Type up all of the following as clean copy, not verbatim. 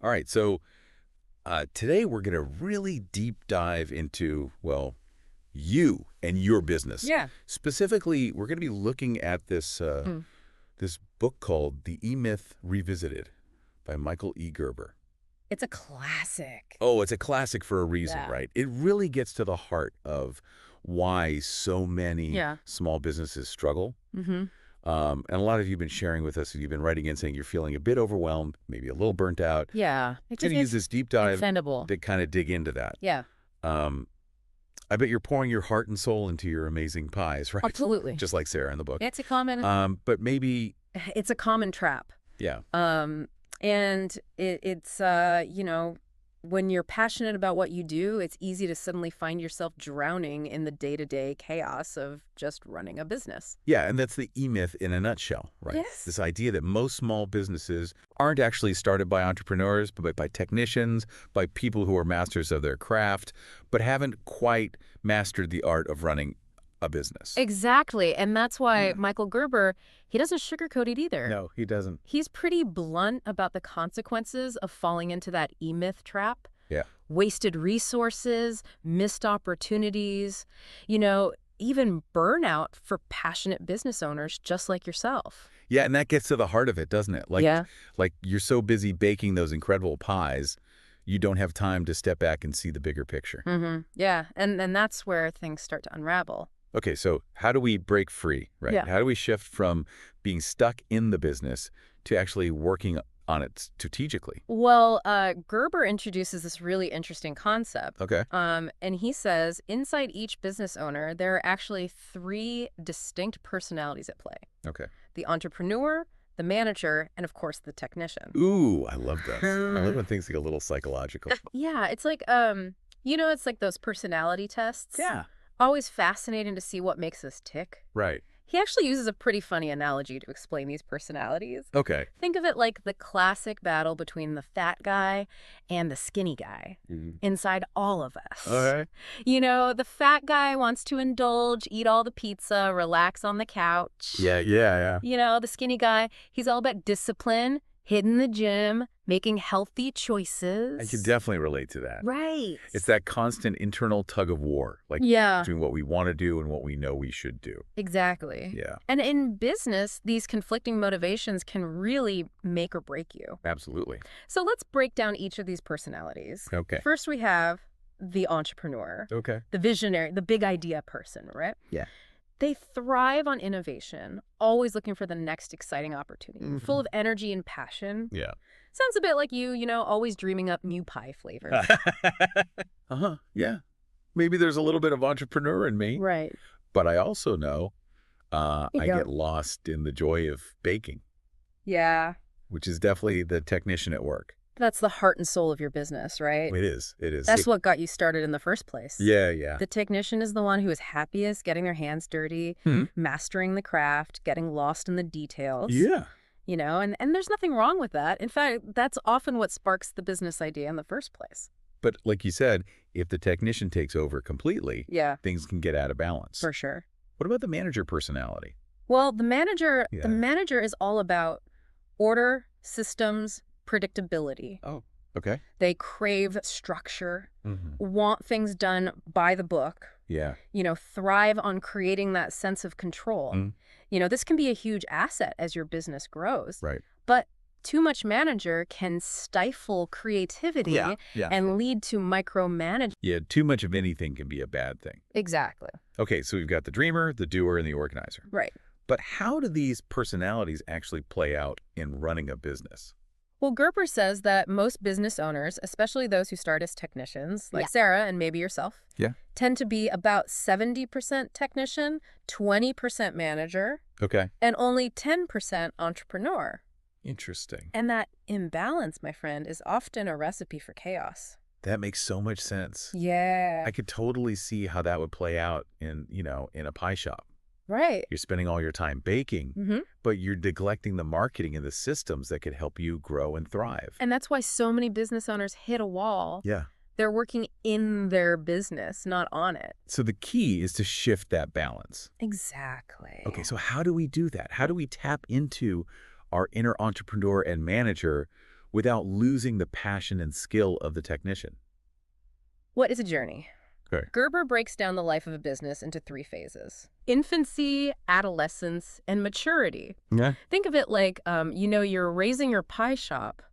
All right, so today we're going to really deep dive into, well, you and your business. Yeah. Specifically, we're going to be looking at this Mm. this book called The E-Myth Revisited by Michael E. Gerber. It's a classic. Oh, it's a classic for a reason, Yeah. right? It really gets to the heart of why so many Yeah. small businesses struggle. Mm-hmm. And a lot of you have been sharing with us, and you've been writing in saying you're feeling a bit overwhelmed, maybe a little burnt out. Yeah. I'm going to use this deep dive defendable. to kind of dig into that. Yeah. Um, I bet you're pouring your heart and soul into your amazing pies, right? Absolutely. Just like Sarah in the book. It's a common. But maybe, It's a common trap. yeah. And it's when you're passionate about what you do, it's easy to suddenly find yourself drowning in the day-to-day chaos of just running a business. Yeah, and that's the E-Myth in a nutshell, right? Yes. This idea that most small businesses aren't actually started by entrepreneurs, but by technicians, by people who are masters of their craft, but haven't quite mastered the art of running a business. Exactly. And that's why Michael Gerber, he doesn't sugarcoat it either. No, he doesn't. He's pretty blunt about the consequences of falling into that E-Myth trap. Yeah. Wasted resources, missed opportunities, even burnout for passionate business owners just like yourself. Yeah, and that gets to the heart of it, doesn't it? Like you're so busy baking those incredible pies, you don't have time to step back and see the bigger picture. Mm-hmm. Yeah, and that's where things start to unravel. Okay, so how do we break free, right? Yeah. How do we shift from being stuck in the business to actually working on it strategically? Well, Gerber introduces this really interesting concept. Okay. And he says inside each business owner, there are actually 3 distinct personalities at play. Okay. The entrepreneur, the manager, and of course, the technician. Ooh, I love this. I love when things get a little psychological. Yeah, it's like, it's like those personality tests. Yeah. Always fascinating to see what makes us tick. Right. He actually uses a pretty funny analogy to explain these personalities. Okay. Think of it like the classic battle between the fat guy and the skinny guy inside all of us. Okay. The fat guy wants to indulge, eat all the pizza, relax on the couch. Yeah. The skinny guy, he's all about discipline, hitting the gym, making healthy choices. I can definitely relate to that. Right. It's that constant internal tug of war, like between what we want to do and what we know we should do. Exactly. Yeah. And in business, these conflicting motivations can really make or break you. Absolutely. So let's break down each of these personalities. Okay. First, we have the entrepreneur, Okay. the visionary, the big idea person, right? Yeah. They thrive on innovation, always looking for the next exciting opportunity, full of energy and passion. Yeah. Sounds a bit like you, always dreaming up new pie flavors. Yeah. Maybe there's a little bit of entrepreneur in me. Right. But I also know I Yeah. get lost in the joy of baking, Yeah. which is definitely the technician at work. That's the heart and soul of your business, right? It is. It is. That's what got you started in the first place. Yeah. The technician is the one who is happiest getting their hands dirty, mastering the craft, getting lost in the details. Yeah. And there's nothing wrong with that. In fact, that's often what sparks the business idea in the first place. But like you said, if the technician takes over completely, Yeah, things can get out of balance. for sure. What about the manager personality? Well, the manager is all about order, systems, predictability. Oh, okay. They crave structure, want things done by the book, Yeah. thrive on creating that sense of control. This can be a huge asset as your business grows. Right. But too much manager can stifle creativity Yeah. and lead to micromanagement. Yeah, too much of anything can be a bad thing. Exactly. Okay, so we've got the dreamer, the doer, and the organizer. Right. But how do these personalities actually play out in running a business? Well, Gerber says that most business owners, especially those who start as technicians, like Sarah and maybe yourself, tend to be about 70% technician, 20% manager, Okay. and only 10% entrepreneur. Interesting. And that imbalance, my friend, is often a recipe for chaos. That makes so much sense. Yeah. I could totally see how that would play out in a pie shop. Right. You're spending all your time baking, but you're neglecting the marketing and the systems that could help you grow and thrive. And that's why so many business owners hit a wall. Yeah. They're working in their business, not on it. So the key is to shift that balance. Exactly. Okay, so how do we do that? How do we tap into our inner entrepreneur and manager without losing the passion and skill of the technician. What is a journey? Okay. Gerber breaks down the life of a business into 3 phases: infancy, adolescence, and maturity. Yeah. Think of it like, you're raising your pie shop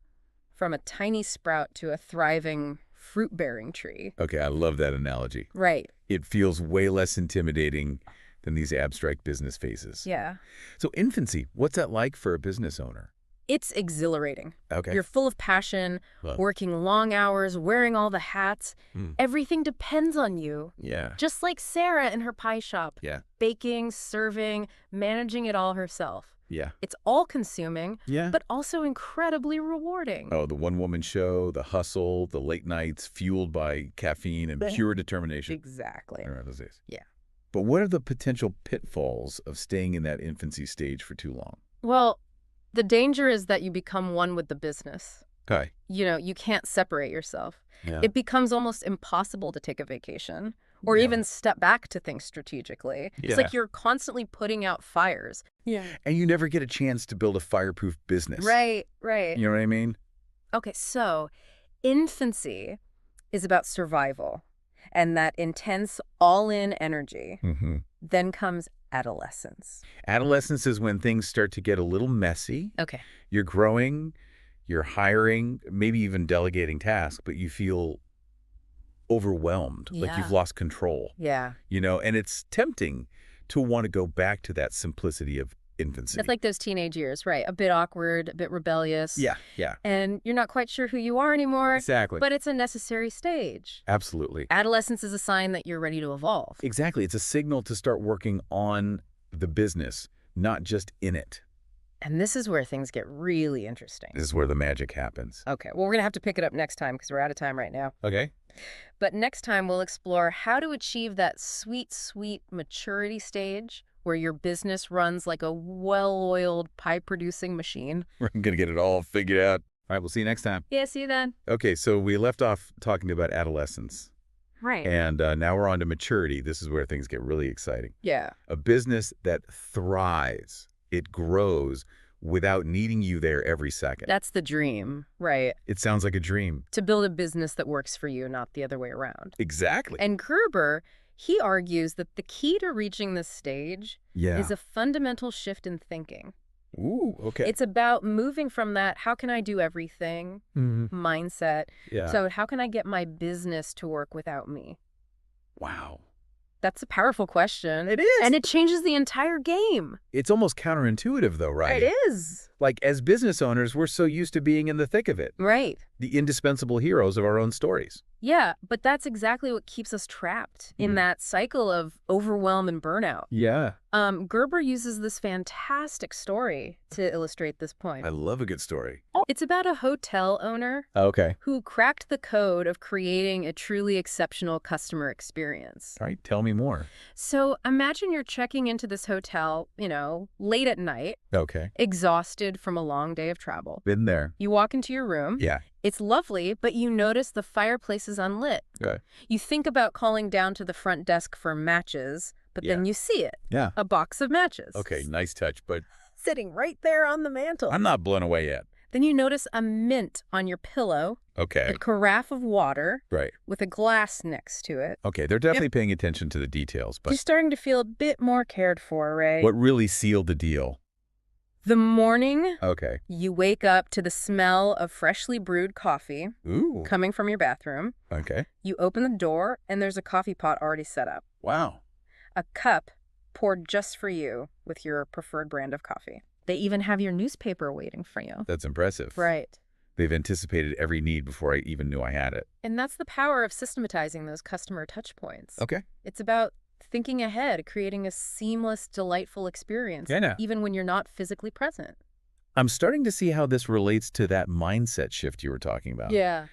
from a tiny sprout to a thriving fruit-bearing tree. Okay, I love that analogy. Right. It feels way less intimidating than these abstract business phases. Yeah. So infancy, what's that like for a business owner? It's exhilarating. Okay. You're full of passion, Well, working long hours, wearing all the hats. Hmm. Everything depends on you. Yeah. Just like Sarah in her pie shop. Yeah. Baking, serving, managing it all herself. Yeah. It's all-consuming, Yeah. but also incredibly rewarding. Oh, the one-woman show, the hustle, the late nights fueled by caffeine and pure determination. Exactly. I remember those days. Yeah. But what are the potential pitfalls of staying in that infancy stage for too long? Well, the danger is that you become one with the business. Okay. You can't separate yourself. Yeah. It becomes almost impossible to take a vacation or Yeah. even step back to think strategically. Yeah. It's like you're constantly putting out fires. Yeah. And you never get a chance to build a fireproof business. Right. You know what I mean? Okay, so infancy is about survival and that intense all-in energy. Mm-hmm. Then comes adolescence. Adolescence is when things start to get a little messy. Okay. You're growing, you're hiring, maybe even delegating tasks, but you feel overwhelmed, like Yeah. you've lost control, Yeah. and it's tempting to want to go back to that simplicity of infancy. It's like those teenage years, right? A bit awkward, a bit rebellious. Yeah, yeah, And you're not quite sure who you are anymore. exactly. But it's a necessary stage. Absolutely. Adolescence is a sign that you're ready to evolve. Exactly. It's a signal to start working on the business, not just in it. And this is where things get really interesting. This is where the magic happens. Okay, well, we're going to have to pick it up next time because we're out of time right now. Okay. But next time, we'll explore how to achieve that sweet, sweet maturity stage where your business runs like a well-oiled pie-producing machine. We're going to get it all figured out. All right, we'll see you next time. Yeah, see you then. Okay, so we left off talking about adolescence, Right. and now we're on to maturity. This is where things get really exciting. Yeah. A business that thrives, it grows without needing you there every second. That's the dream, right? It sounds like a dream. To build a business that works for you, not the other way around. Exactly. And Gerber, he argues that the key to reaching this stage Yeah. is a fundamental shift in thinking. Ooh, okay. It's about moving from that how can I do everything mindset. Yeah. So how can I get my business to work without me? Wow. That's a powerful question. It is. And it changes the entire game. It's almost counterintuitive, though, right? It is. Like, as business owners, we're so used to being in the thick of it, Right. the indispensable heroes of our own stories. Yeah, but that's exactly what keeps us trapped in that cycle of overwhelm and burnout. Yeah. Gerber uses this fantastic story to illustrate this point. I love a good story. It's about a hotel owner Okay. who cracked the code of creating a truly exceptional customer experience. All right, tell me more. So imagine you're checking into this hotel, late at night, Okay. exhausted from a long day of travel. Been there. You walk into your room. Yeah. It's lovely, but you notice the fireplace is unlit. Okay. You think about calling down to the front desk for matches, but then you see it. Yeah. A box of matches. Okay, nice touch, but Sitting right there on the mantle. I'm not blown away yet. Then you notice a mint on your pillow, Okay. a carafe of water Right. with a glass next to it. Okay, they're definitely paying attention to the details, You're but starting to feel a bit more cared for, right? what really sealed the deal? The morning Okay. you wake up to the smell of freshly brewed coffee Ooh. coming from your bathroom. Okay. You open the door and there's a coffee pot already set up. Wow. A cup poured just for you with your preferred brand of coffee. They even have your newspaper waiting for you. That's impressive. Right. They've anticipated every need before I even knew I had it. And that's the power of systematizing those customer touch points. Okay. It's about thinking ahead, creating a seamless, delightful experience, Yeah, I know. even when you're not physically present. I'm starting to see how this relates to that mindset shift you were talking about. Yeah.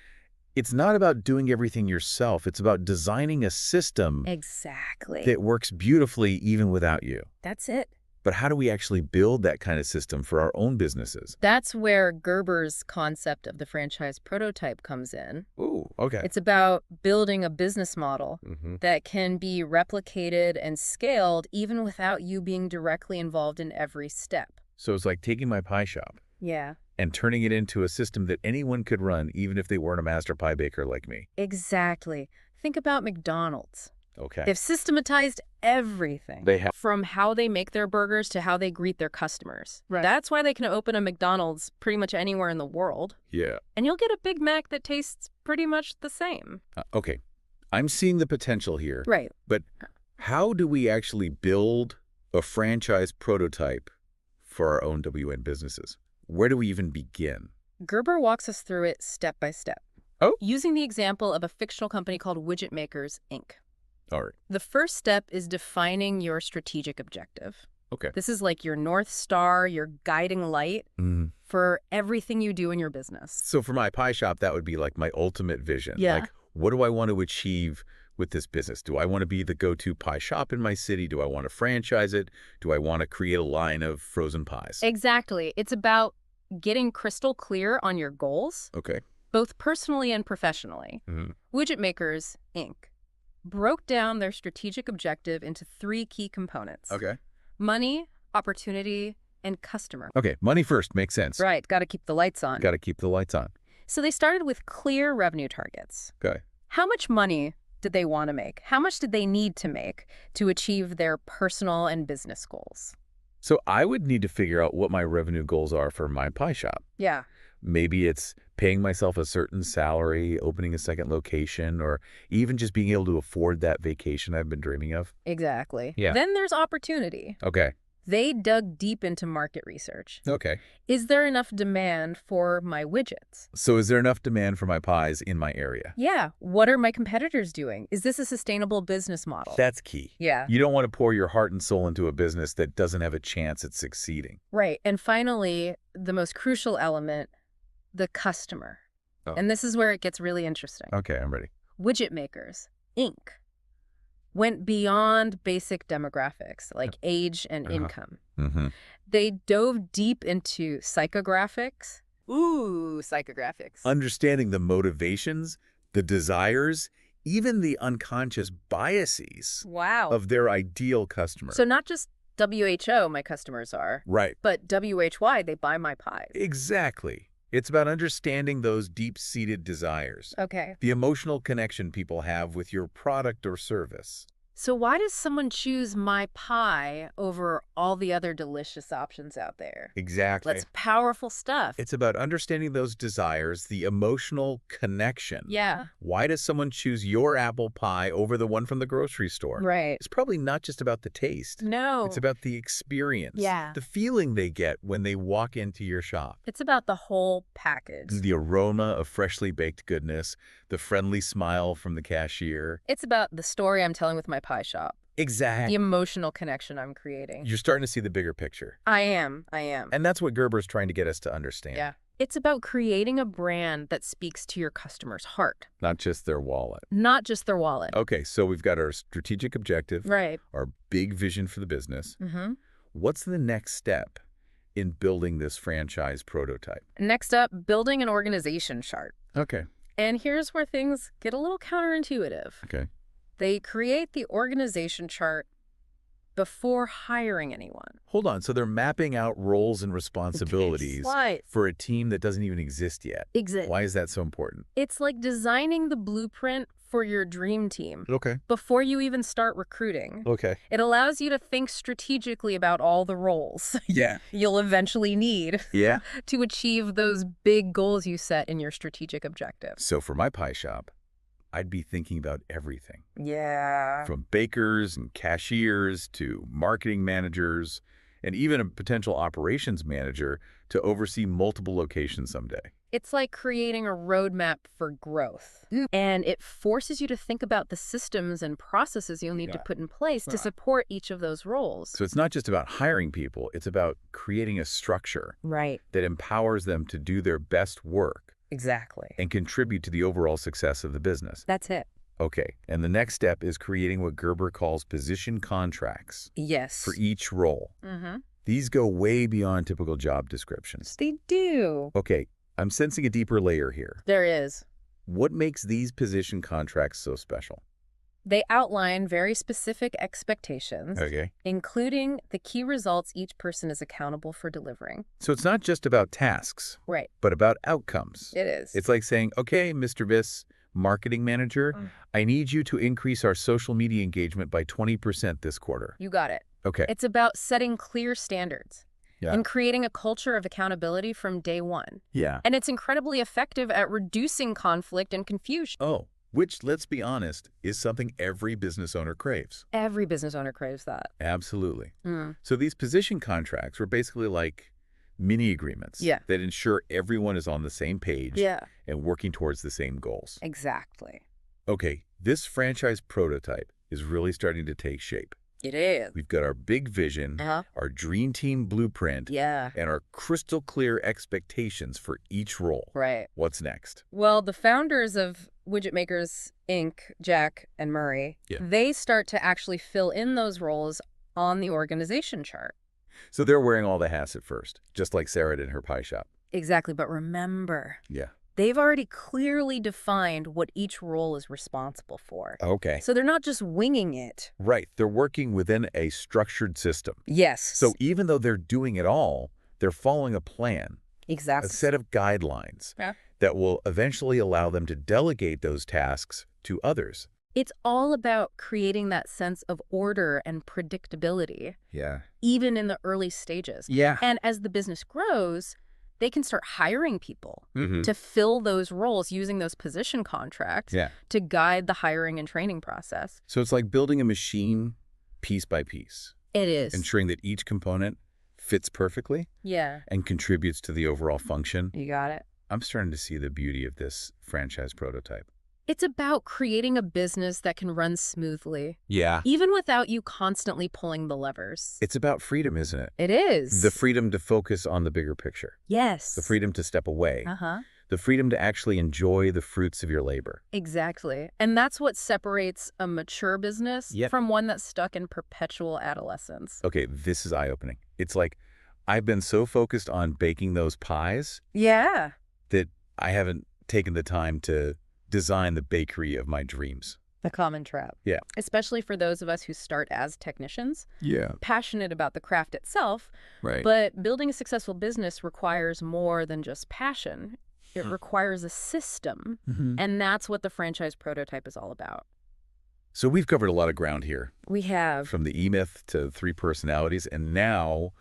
It's not about doing everything yourself. It's about designing a system Exactly. that works beautifully even without you. That's it. But how do we actually build that kind of system for our own businesses? That's where Gerber's concept of the franchise prototype comes in. Ooh, okay. It's about building a business model Mm-hmm. that can be replicated and scaled even without you being directly involved in every step. So it's like taking my pie shop, Yeah. and turning it into a system that anyone could run, even if they weren't a master pie baker like me. Exactly. Think about McDonald's. Okay. They've systematized everything. They have. From how they make their burgers to how they greet their customers. Right. That's why they can open a McDonald's pretty much anywhere in the world. Yeah. And you'll get a Big Mac that tastes pretty much the same. Okay. I'm seeing the potential here. Right. But how do we actually build a franchise prototype for our own WN businesses? Where do we even begin? Gerber walks us through it step by step. Oh. Using the example of a fictional company called Widget Makers, Inc. All right. The first step is defining your strategic objective. Okay. This is like your North Star, your guiding light for everything you do in your business. So for my pie shop, that would be like my ultimate vision. Yeah. Like, what do I want to achieve with this business? Do I want to be the go-to pie shop in my city? Do I want to franchise it? Do I want to create a line of frozen pies? Exactly. It's about getting crystal clear on your goals, Okay. both personally and professionally. Widget Makers, Inc. broke down their strategic objective into 3 key components. Okay. Money, opportunity, and customer. Okay. Money first. Makes sense. Right. Got to keep the lights on. Got to keep the lights on. So they started with clear revenue targets. Okay. How much money did they want to make? How much did they need to make to achieve their personal and business goals? So I would need to figure out what my revenue goals are for my pie shop. Yeah. Maybe it's paying myself a certain salary, opening a second location, or even just being able to afford that vacation I've been dreaming of. Exactly. Yeah. Then there's opportunity. Okay. They dug deep into market research. Okay. Is there enough demand for my widgets? So is there enough demand for my pies in my area? Yeah. What are my competitors doing? Is this a sustainable business model? That's key. Yeah. You don't want to pour your heart and soul into a business that doesn't have a chance at succeeding. Right. And finally, the most crucial element, the customer. Oh. And this is where it gets really interesting. Okay, I'm ready. Widget Makers, Inc. went beyond basic demographics like age and income. They dove deep into psychographics. Ooh, psychographics. Understanding the motivations, the desires, even the unconscious biases Wow. of their ideal customer. So not just WHO, my customers are, Right. but WHY, they buy my pies. Exactly. It's about understanding those deep-seated desires, Okay. the emotional connection people have with your product or service. So why does someone choose my pie over all the other delicious options out there? Exactly. That's powerful stuff. It's about understanding those desires, the emotional connection. Yeah. Why does someone choose your apple pie over the one from the grocery store? Right. It's probably not just about the taste. No. It's about the experience. Yeah. The feeling they get when they walk into your shop. It's about the whole package. The aroma of freshly baked goodness, the friendly smile from the cashier. It's about the story I'm telling with my pie shop. Exactly. The emotional connection I'm creating. You're starting to see the bigger picture. I am. And that's what Gerber's trying to get us to understand. Yeah. It's about creating a brand that speaks to your customer's heart, Not just their wallet. not just their wallet. Okay, so we've got our strategic objective, Right. our big vision for the business. Mm-hmm. What's the next step in building this franchise prototype? Next up, building an organization chart. Okay. And here's where things get a little counterintuitive. Okay. They create the organization chart before hiring anyone. Hold on. So they're mapping out roles and responsibilities Right. for a team that doesn't even exist yet. Why is that so important? It's like designing the blueprint for your dream team Okay. before you even start recruiting. Okay. It allows you to think strategically about all the roles Yeah. you'll eventually need Yeah. to achieve those big goals you set in your strategic objectives. So for my pie shop, I'd be thinking about everything. Yeah. From bakers and cashiers to marketing managers and even a potential operations manager to oversee multiple locations someday. It's like creating a roadmap for growth. And it forces you to think about the systems and processes you'll need to put in place to support each of those roles. So it's not just about hiring people, it's about creating a structure Right. that empowers them to do their best work Exactly. and contribute to the overall success of the business. That's it. Okay, and the next step is creating what Gerber calls position contracts Yes. for each role. Mm-hmm. These go way beyond typical job descriptions. They do. Okay, I'm sensing a deeper layer here. There is. What makes these position contracts so special? They outline very specific expectations, Okay. including the key results each person is accountable for delivering. So it's not just about tasks, Right. but about outcomes. It is. It's like saying, okay, Mr. Viss, marketing manager, I need you to increase our social media engagement by 20% this quarter. You got it. Okay. It's about setting clear standards Yeah. and creating a culture of accountability from day one. Yeah. And it's incredibly effective at reducing conflict and confusion. Oh, which, let's be honest, is something every business owner craves. Every business owner craves that. Absolutely. Mm. So these position contracts were basically like mini agreements Yeah. that ensure everyone is on the same page Yeah. and working towards the same goals. Exactly. Okay, this franchise prototype is really starting to take shape. It is. We've got our big vision, our dream team blueprint, Yeah. and our crystal clear expectations for each role. Right. What's next? Well, the founders of Widget Makers, Inc., Jack and Murray, they start to actually fill in those roles on the organization chart. So they're wearing all the hats at first, just like Sarah did in her pie shop. Exactly. But remember, Yeah. they've already clearly defined what each role is responsible for. Okay. So they're not just winging it. Right. They're working within a structured system. Yes. So even though they're doing it all, they're following a plan, exactly. a set of guidelines that will eventually allow them to delegate those tasks to others. It's all about creating that sense of order and predictability, Yeah. even in the early stages. Yeah. And as the business grows, they can start hiring people Mm-hmm. to fill those roles using those position contracts to guide the hiring and training process. So it's like building a machine piece by piece, It is. ensuring that each component fits perfectly Yeah. and contributes to the overall function. You got it. I'm starting to see the beauty of this franchise prototype. It's about creating a business that can run smoothly, Yeah. even without you constantly pulling the levers. It's about freedom, isn't it? It is. The freedom to focus on the bigger picture. Yes. The freedom to step away. Uh-huh. The freedom to actually enjoy the fruits of your labor. Exactly. And that's what separates a mature business Yep. from one that's stuck in perpetual adolescence. Okay, this is eye-opening. It's like I've been so focused on baking those pies Yeah. that I haven't taken the time to design the bakery of my dreams. The common trap. Yeah. Especially for those of us who start as technicians, Yeah. passionate about the craft itself, Right. but building a successful business requires more than just passion. It requires a system, and that's what the franchise prototype is all about. So we've covered a lot of ground here, We have. from the E-Myth to 3 personalities, and now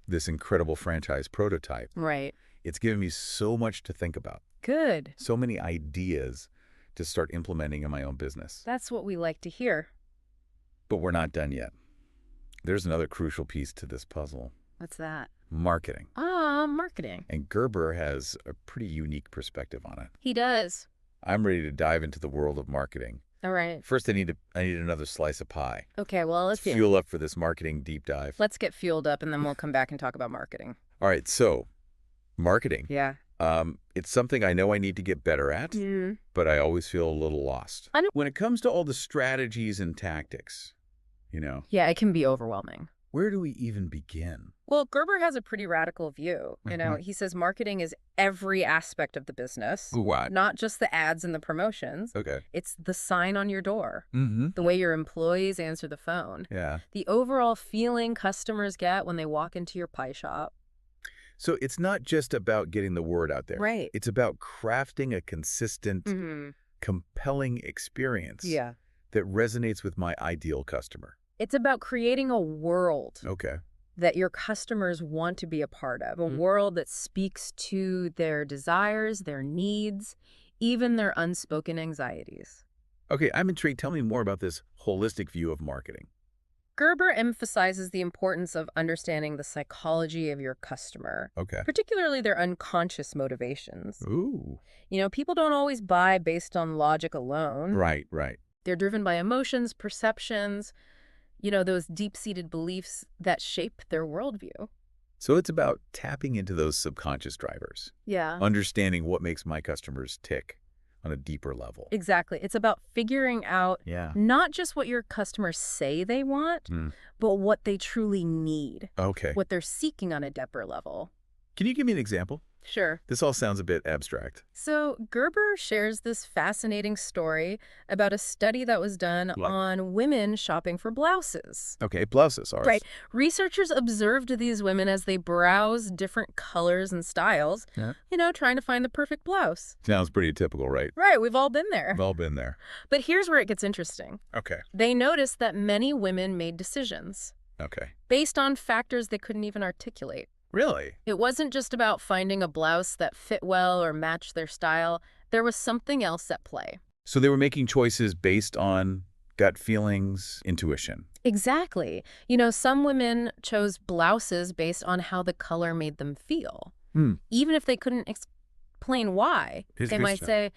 this incredible franchise prototype. Right. It's given me so much to think about, Good. so many ideas to start implementing in my own business. That's what we like to hear. But we're not done yet. There's another crucial piece to this puzzle. What's that? Marketing. Marketing. And Gerber has a pretty unique perspective on it. He does. I'm ready to dive into the world of marketing. All right. First, I need another slice of pie. Okay, well, let's Fuel up for this marketing deep dive. Let's get fueled up, and then we'll come back and talk about marketing. All right, so marketing. Yeah. It's something I know I need to get better at, but I always feel a little lost. I know. When it comes to all the strategies and tactics, Yeah, it can be overwhelming. where do we even begin? Well, Gerber has a pretty radical view. Mhm. He says marketing is every aspect of the business, What? not just the ads and the promotions. Okay. It's the sign on your door, Mm-hmm. the way your employees answer the phone, Yeah. the overall feeling customers get when they walk into your pie shop. So it's not just about getting the word out there. Right. It's about crafting a consistent, compelling experience that resonates with my ideal customer. It's about creating a world Okay. that your customers want to be a part of, a world that speaks to their desires, their needs, even their unspoken anxieties. Okay, I'm intrigued. Tell me more about this holistic view of marketing. Gerber emphasizes the importance of understanding the psychology of your customer, Okay. particularly their unconscious motivations. Ooh. People don't always buy based on logic alone. Right, right. They're driven by emotions, perceptions, those deep-seated beliefs that shape their worldview. So it's about tapping into those subconscious drivers, Yeah. understanding what makes my customers tick on a deeper level. Exactly. It's about figuring out Yeah. not just what your customers say they want, but what they truly need, Okay. what they're seeking on a deeper level. Can you give me an example? Sure. This all sounds a bit abstract. So Gerber shares this fascinating story about a study that was done Like, on women shopping for blouses. okay, blouses are. Right. Researchers observed these women as they browsed different colors and styles, Yeah. trying to find the perfect blouse. Sounds pretty typical, right? Right, we've all been there. We've all been there. But here's where it gets interesting. Okay. They noticed that many women made decisions Okay. based on factors they couldn't even articulate. Really? It wasn't just about finding a blouse that fit well or matched their style. There was something else at play. So they were making choices based on gut feelings, intuition. Exactly. Some women chose blouses based on how the color made them feel. Even if they couldn't explain why. Here's They good might stuff. say,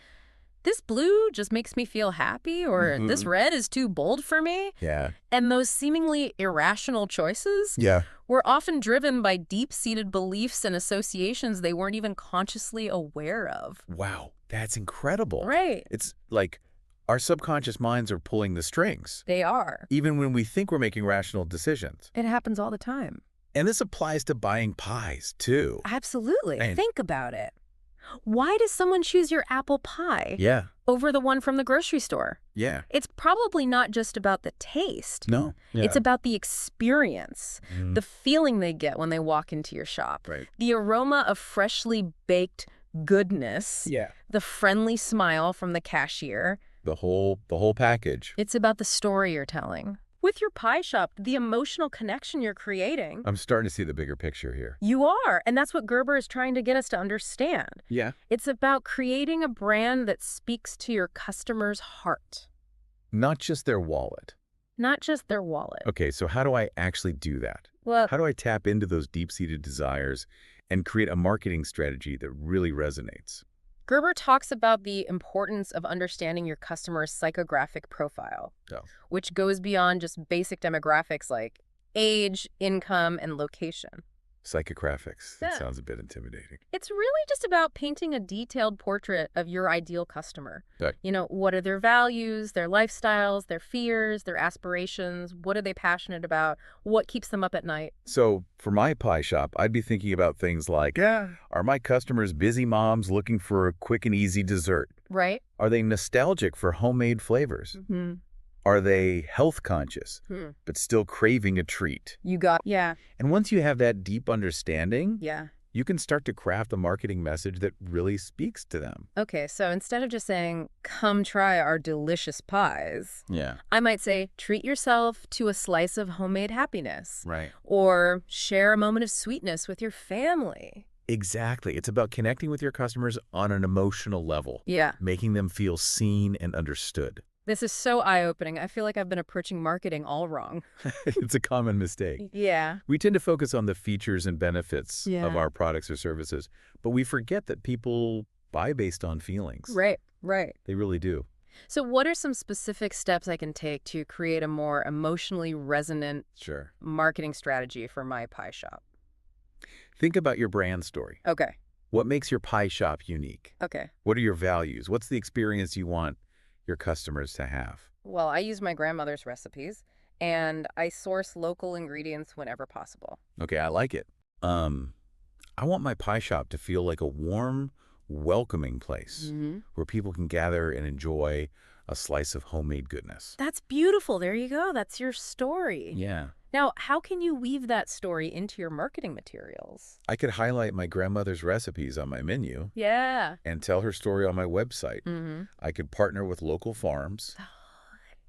this blue just makes me feel happy, or this red is too bold for me. Yeah. And those seemingly irrational choices Yeah. were often driven by deep-seated beliefs and associations they weren't even consciously aware of. Wow. That's incredible. Right. It's like our subconscious minds are pulling the strings, They are. even when we think we're making rational decisions. It happens all the time. And this applies to buying pies, too. Absolutely. And- Think about it. Why does someone choose your apple pie Yeah. over the one from the grocery store? Yeah. It's probably not just about the taste. No. Yeah. It's about the experience, the feeling they get when they walk into your shop, Right. the aroma of freshly baked goodness, Yeah. the friendly smile from the cashier. The whole package. It's about the story you're telling. With your pie shop, the emotional connection you're creating. I'm starting to see the bigger picture here. You are, and that's what Gerber is trying to get us to understand. Yeah. It's about creating a brand that speaks to your customer's heart, Not just their wallet. not just their wallet. Okay, so how do I actually do that? Well, How do I tap into those deep-seated desires and create a marketing strategy that really resonates? Gerber talks about the importance of understanding your customer's psychographic profile, Oh. which goes beyond just basic demographics like age, income, and location. Psychographics. That Yeah. sounds a bit intimidating. It's really just about painting a detailed portrait of your ideal customer. Okay. What are their values, their lifestyles, their fears, their aspirations? What are they passionate about? What keeps them up at night? So for my pie shop, I'd be thinking about things like, are my customers busy moms looking for a quick and easy dessert? Right? Are they nostalgic for homemade flavors? Mm-hmm. Are they health conscious, but still craving a treat? You got, yeah, And once you have that deep understanding, yeah. you can start to craft a marketing message that really speaks to them. Okay, so instead of just saying, come try our delicious pies, Yeah. I might say, treat yourself to a slice of homemade happiness. Right. Or share a moment of sweetness with your family. Exactly. It's about connecting with your customers on an emotional level, Yeah. making them feel seen and understood. This is so eye-opening. I feel like I've been approaching marketing all wrong. It's a common mistake. Yeah. We tend to focus on the features and benefits Yeah. of our products or services, but we forget that people buy based on feelings. Right, right. They really do. So what are some specific steps I can take to create a more emotionally resonant Sure. marketing strategy for my pie shop? Think about your brand story. Okay, What makes your pie shop unique? okay. What are your values? What's the experience you want your customers to have? Well, I use my grandmother's recipes, and I source local ingredients whenever possible. Okay, I like it. I want my pie shop to feel like a warm, welcoming place where people can gather and enjoy a slice of homemade goodness. That's beautiful. There you go. That's your story. Yeah. Now, how can you weave that story into your marketing materials? I could highlight my grandmother's recipes on my menu Yeah. and tell her story on my website. Mm-hmm. I could partner with local farms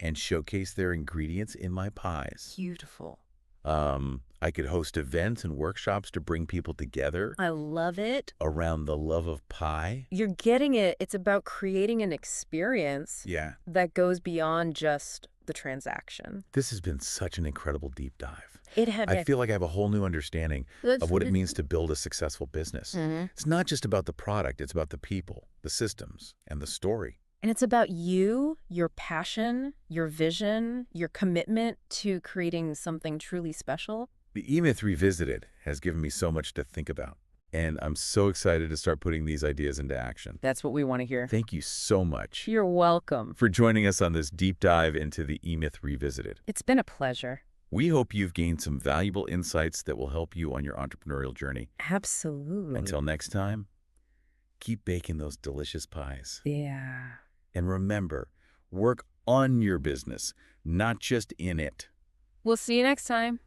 and showcase their ingredients in my pies. Beautiful. I could host events and workshops to bring people together I love it. around the love of pie. You're getting it. It's about creating an experience Yeah. that goes beyond just the transaction. This has been such an incredible deep dive. It had I feel like I have a whole new understanding of what it means to build a successful business. Mhm. It's not just about the product, it's about the people, the systems, and the story. And it's about you, your passion, your vision, your commitment to creating something truly special. The E-Myth Revisited has given me so much to think about, and I'm so excited to start putting these ideas into action. That's what we want to hear. Thank you so much You're welcome. for joining us on this deep dive into the E-Myth Revisited. It's been a pleasure. We hope you've gained some valuable insights that will help you on your entrepreneurial journey. Absolutely. Until next time, keep baking those delicious pies. Yeah. And remember, work on your business, not just in it. We'll see you next time.